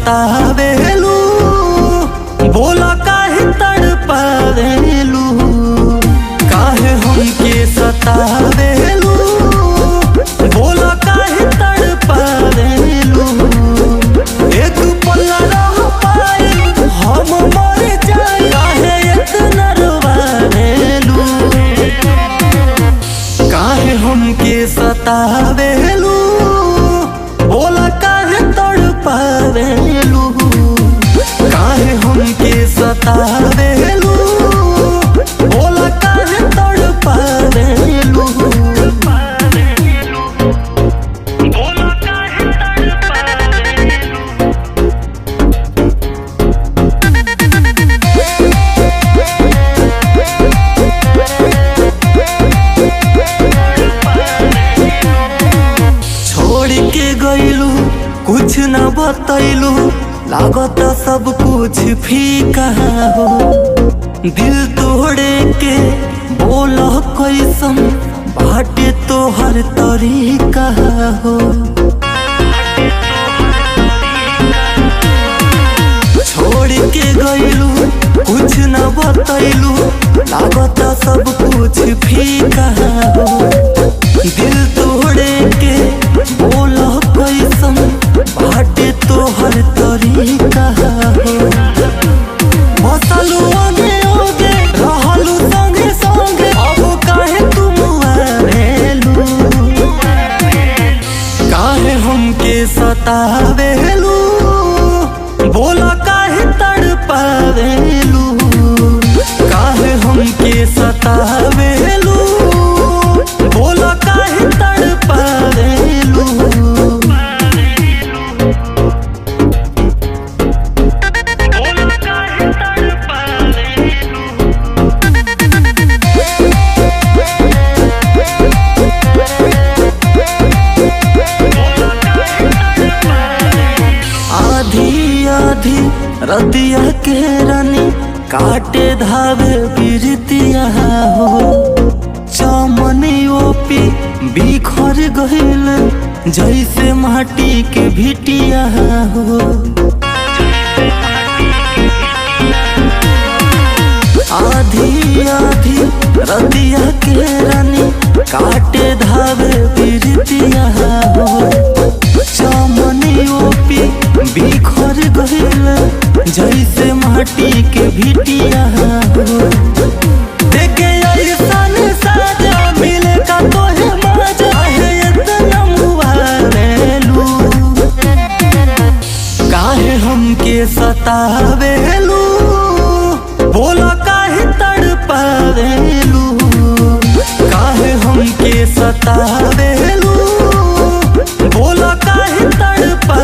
सतावेलू, बोला काहे तड़पावेलू, काहे हमके सतावेलू, बोला काहे तड़पावेलू। एक पल रह पाए हम मर जाए, काहे इतना रोवावेलू, काहे हमके सतावेलू, बोला काहे तड़पावेलू, काहे हमके सतावेलू, बोला काहे तड़पावेलू। छोड़ के गईलू कुछ न बतैलू, लागत सब कुछ फीका हो, दिल तोड़े के बोलो कैसन बाटे तोहर तरीका हो। छोड़ के गईलू कुछ न बतैलू, लागत सब कुछ फीका हो, दिल तोड़े के बोलो कैसन बाटे तोहर तरीका हो। बसलू आगे आगे रहलू संगे संगे, अब काहे तुम आवेलू, काहे हमके सतावेलू, बोला काहे तड़पावेलू, काहे हमके सतावेलू, बोला काहे तड़पावेलू। आधी आधी रतिया के रानी काटे धावे बिरतिया हो, चमनियों पे बिखर गइल जैसे माटी के भिटिया हो। आधी आधी रतिया के रानी काटे धावे बिरतिया हो, चमनियों पे बिखर गइल जैसे माटी के भिटिया हो। देखे ऐसन साजा मिले का तोहे मजा, है इतना मुआवेलू, काहे हमके सतावेलू, बोला काहे तड़पावेलू, काहे हमके सतावेलू, बोला काहे तड़पा